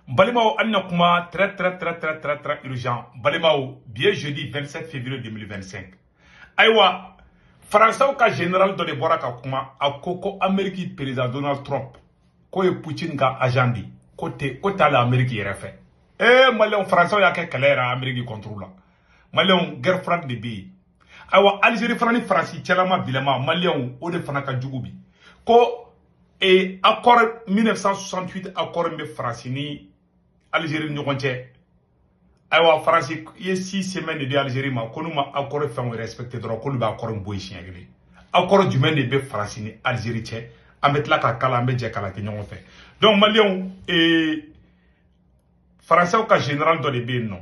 Balimao Annakuma, très urgent. Balimao, bien jeudi 27 février 2025. Aïwa, Français ka général de Boraka Kuma, a Koko Amérique président Donald Trump, Koye Poutine ka agandi, côté l'Amérique y refait. Malien Français y'a que Kalera Amérique contrôle. Malien guerre franc de B. Aïwa, Algérie Frani Franci, Tchalama Bilama, Malien Ode Fanaka Djoubi. Ko et accord 1968 accord me Francini Algérie ɲɔgɔn cɛ ayiwa Faransi ye 6 semaines de di Algérie ma ko n'u ma accord fɛnw respecté dɔrɔn k'olu bɛ accord bɔ yen siɲɛ kelen accord jumɛn de bɛ Faransi ni Algérie cɛ an bɛ tila ka kala an bɛ jɛ kala kɛ ɲɔgɔn fɛ donc maliyɛnw Français ka général dɔ de bɛ yen nɔ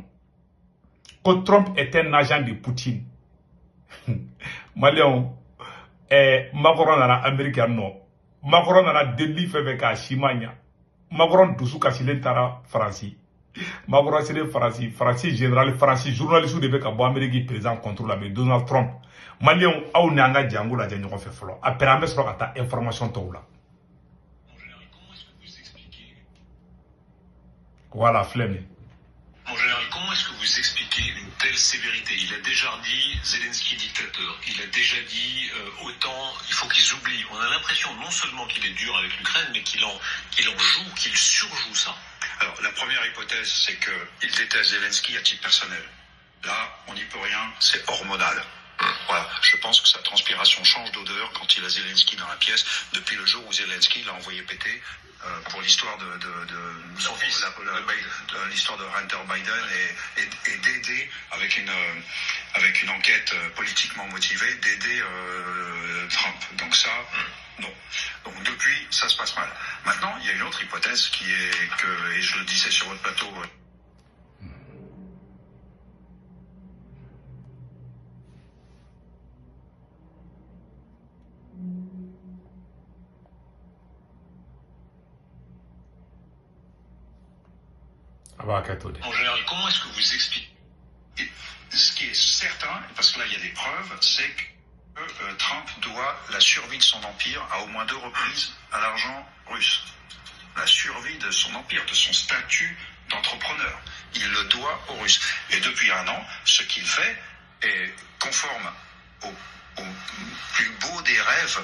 ko Trump est un agent de Poutine maliyɛnw Macron nana Amérique yan nɔ Macron nana deli fɛn fɛn k'a si ma ɲa Macron dusu kasilen taara Faransi Macron selen Faransi général Faransi journaliste de bɛ ka bɔ Amérique président contre la mais Donald Trump maliyɛnw aw ni an ka jango lajɛ ɲɔgɔn fɛ fɔlɔ après an bɛ sɔrɔ ka taa information tɔw la voilà filɛ nin Mon général, comment est-ce que vous expliquez une telle sévérité? Il a déjà dit Zelensky dictateur, il a déjà dit autant, il faut qu'ils oublient. On a l'impression non seulement qu'il est dur avec l'Ukraine, mais qu'il en joue, qu'il surjoue ça. Alors la première hypothèse, c'est qu'il déteste Zelensky à titre personnel. Là, on n'y peut rien, c'est hormonal. Voilà, je pense que sa transpiration change d'odeur quand il a Zelensky dans la pièce, depuis le jour où Zelensky l'a envoyé péter pour l'histoire de son fils, l'histoire de Hunter Biden et d'aider avec une enquête politiquement motivée, d'aider Trump. Donc ça, non. Donc depuis, ça se passe mal. Maintenant, il y a une autre hypothèse qui est que, et je le disais sur votre plateau, Mon général, comment est-ce que vous expliquez? Ce qui est certain, parce que là il y a des preuves, c'est que Trump doit la survie de son empire à au moins 2 reprises à l'argent russe. La survie de son empire, de son statut d'entrepreneur. Il le doit aux Russes. Et depuis 1 an, ce qu'il fait est conforme au plus beau des rêves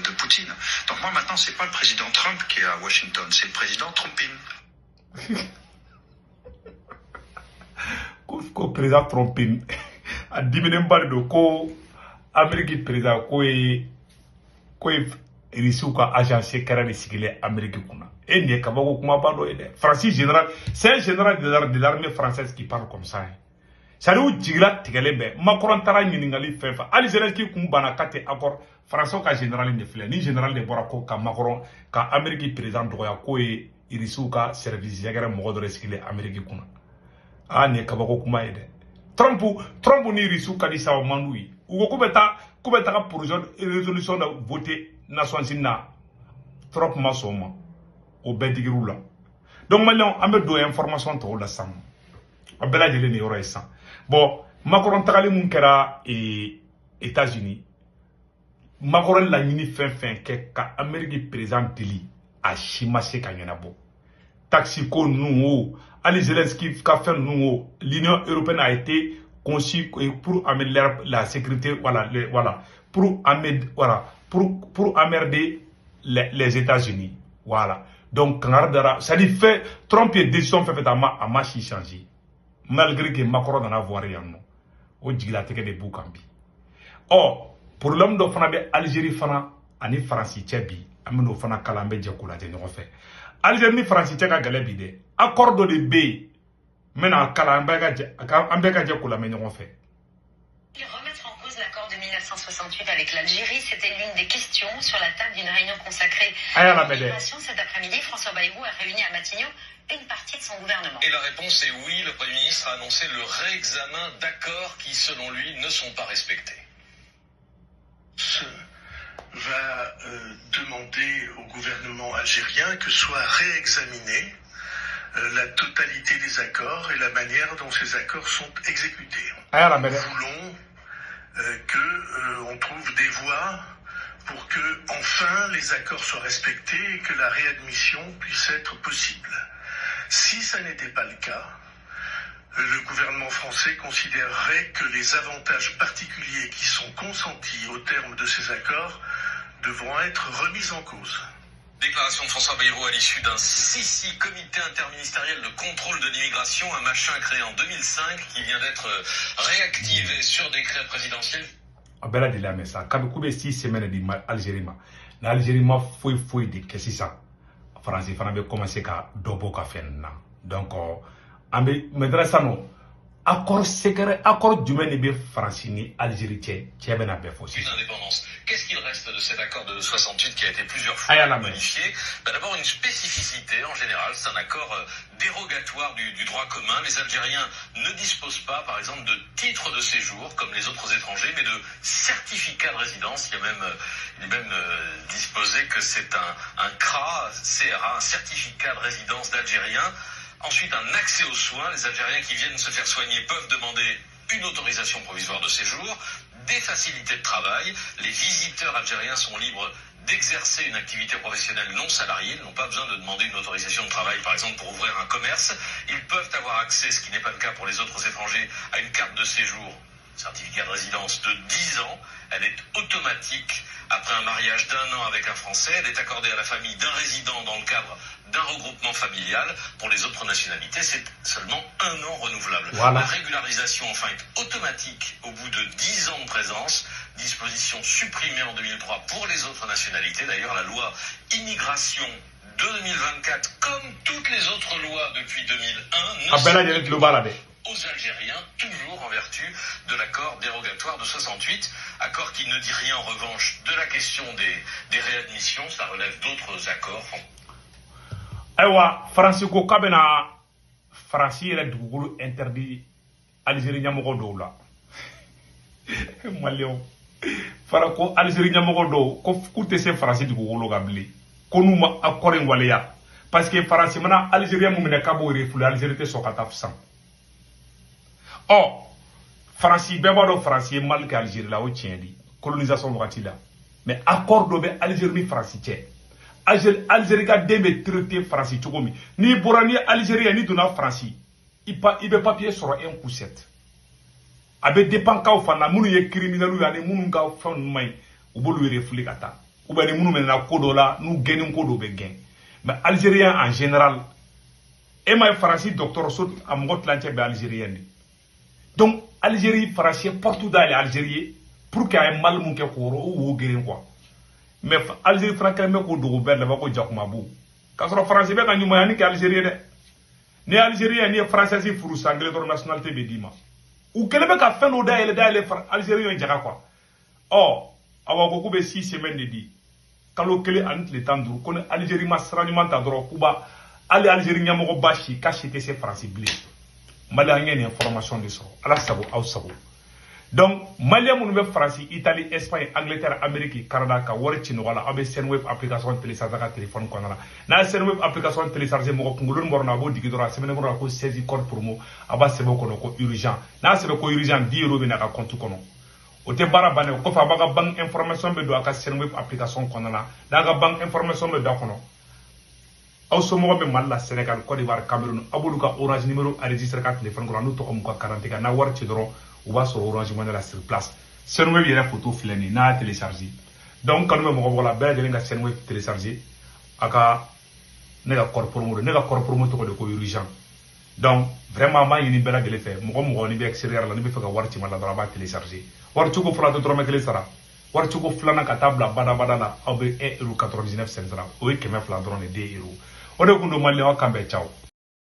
de Poutine. Donc moi maintenant, c'est pas le président Trump qui est à Washington, c'est le président Trumpin. Ko président Trumpin a diminen bari do ko Amérique président ko Russie ka agent secret de sigile Amérique kuna et ne kabako kuma ba do ede Francis général c'est un général de l'armée française qui parle comme ça ça nous jigla tigelembe Macron tara ɲiningali fefa ali Zelensky kun bana kate accord Français ka général de filɛ ni général de bɔra ko ka Macron ka Amérique président dɔgɔya ko Russie ka service yagara mɔgɔ dɔ sigile Amérique kuna ne kabako kuma ye dɛ Trump ni Russie ka di sawa mandu yi u ko bɛ taa ka projet résolution da voter Nations Unies na Trump ma sɔn ma o bɛɛ digir'u la donc maliyɛnw an bɛ don information tɔw la sisan a bɛɛ lajɛlen ni yɔrɔ ye sisan bon Macron tagali mun kɛra États-Unis Macron laɲini fɛn fɛn kɛ ka Amérique président deli a si ma se ka ɲɛnabɔ taxi ko ninnu o Ali Zelensky ka fɛn ninnu o l'Union européenne a été conçue pour améliorer la sécurité voilà pour emmerder les États-Unis voilà donc kangaradara ça dit fait Trump est décision fait à ma si changer malgré que Macron en a voir yan no o jigilatigɛ de b'u kan bi problème dɔ fana bɛ Algérie fana ani Faransi cɛ bi an bɛ n'o fana kala an bɛ jɛ k'o lajɛ ɲɔgɔn fɛ Algérie ni Faransi cɛ ka gɛlɛ bi dɛ accord dɔ de bɛ yen n bɛna kala an bɛɛ ka jɛ k'o lamɛn ɲɔgɔn fɛ. Remettre en cause l'accord de 1968 avec l'Algérie, c'était l'une des questions sur la table d'une réunion consacrée à l'immigration. Cet après-midi, François Bayrou a réuni à Matignon une partie de son gouvernement. Et la réponse est oui, le Premier ministre a annoncé le réexamen d'accords qui, selon lui, ne sont pas respectés. Va demander au gouvernement algérien que soit réexaminée la totalité des accords et la manière dont ces accords sont exécutés. Nous voulons qu'on trouve des voies pour que enfin les accords soient respectés et que la réadmission puisse être possible. Si ça n'était pas le cas, le gouvernement français considérerait que les avantages particuliers qui sont consentis au terme de ces accords devront être remis en cause. Déclaration de François Bayrou à l'issue d'un CICI, comité interministériel de contrôle de l'immigration, un machin créé en 2005 qui vient d'être réactivé sur décret présidentiel. Abela de la mesa, kabikoube 6 semaines de Algérie l'Algérie m'a foi de que c'est ça. Français fana be commencer ka dobo ka fenna. Donc ambe medrasano accord secret accord du be France ni Algérie tie bena be fo. L'indépendance. Qu'est-ce qu'il reste de cet accord de 68 qui a été plusieurs fois modifié? D'abord une spécificité en général, c'est un accord dérogatoire du droit commun. Les Algériens ne disposent pas, par exemple, de titre de séjour comme les autres étrangers, mais de certificat de résidence. Il est même disposé que c'est un CRA, un certificat de résidence d'Algériens. Ensuite, un accès aux soins. Les Algériens qui viennent se faire soigner peuvent demander une autorisation provisoire de séjour, des facilités de travail. Les visiteurs algériens sont libres d'exercer une activité professionnelle non salariée. Ils n'ont pas besoin de demander une autorisation de travail, par exemple, pour ouvrir un commerce. Ils peuvent avoir accès, ce qui n'est pas le cas pour les autres étrangers, à une carte de séjour, certificat de résidence de 10 ans. Elle est automatique après un mariage d'1 an avec un Français. Elle est accordée à la famille d'un résident dans le cadre d'un regroupement familial. Pour les autres nationalités, c'est seulement 1 an renouvelable. Voilà. La régularisation, enfin, est automatique au bout de 10 ans de présence. Disposition supprimée en 2003 pour les autres nationalités. D'ailleurs, la loi immigration de 2024, comme toutes les autres lois depuis 2001, ne aux Algériens, toujours en vertu de l'accord dérogatoire de 68, accord qui ne dit rien en revanche de la question des réadmissions, ça relève d'autres accords. Aïwa, Francisco Kabena, Francis est du interdit Algérie Nyamogo do la. Malio. Farako Algérie Nyamogo do, ko kute se Francis du Golo gabli. Konuma accord ngwaleya. Parce que Francis mana Algérie mu mena kabo refulu Algérie te sokata fsan. Oh, Francis, bébado Francis, mal qu'Algérie là, au tien dit, colonisation là. Mais accord de Algérie Francis tient. Algérie a des traités Francis Tchogomi. Ni Bourani Algérie ni Dona Francis. Il peut papier sur un coup 7. Avec des pankas au fana, moun yé criminel ou yane moun nga fan may, ou bolu refli kata. Ou ben moun men na kodo la, nou genim kodo be gen. Mais Algérien en général, et ma Francis docteur Sot a mot l'antier be Algérien. Donc, Algérie, Français, partout dans l'Algérie, pour qu'il y ait un mal mouké koro ou guérin quoi. Mais Algérie, Français, mais qu'on doit ouvrir là-bas qu'on jacob mabou. Quand on Français, mais quand nous voyons que Algérie, ni Algérie, ni Français, c'est fou, c'est anglais de nationalité bédima. Ou quel est le cas fait nous d'aller Algérie, on dirait quoi. Or, avoir beaucoup de 6 semaines de dit. Quand le clé entre les temps d'où, qu'on Algérie m'a sérieusement t'adore, Kuba, aller Algérie, n'y a mon bachi, caché ses Français blés. Malien une information de ça. Allah sabo, au sabo. Donc, Malien mon nouvel France, Italie, Espagne, Angleterre, Amérique, Canada, ka wari chino wala, abe Senweb application téléchargée à téléphone qu'on a. Na Senweb application téléchargée mo kungulun morna bo digidora semaine mo ko 16 code pour mo aba sebo kono ko urgent. Na sebo ko urgent 10 € na ka compte kono. O te bara bane ko fa baga bank information be do aka Senweb application qu'on a. Na ga bank information be do kono. Aw somo be Mali Sénégal Côte d'Ivoire Cameroun abuluka orange numéro enregistré ka téléphone ko nu to ko ka 40 na war ci doro ou va sur orange money la sur place Senweb yera photo fleni na télécharger donc quand même mo wala be de nga Senweb télécharger aka ne ga corps to ko de ko urgent donc vraiment ma yini bela gele fe mo ni be extérieur la ni be fa ga war ci mala dara ba télécharger war ci ko fla de drome kele sara war ci ko flana ka tabla bada la abe 1,99 € o ke me fla drone 2 €. On est Mali, on cambe ciao.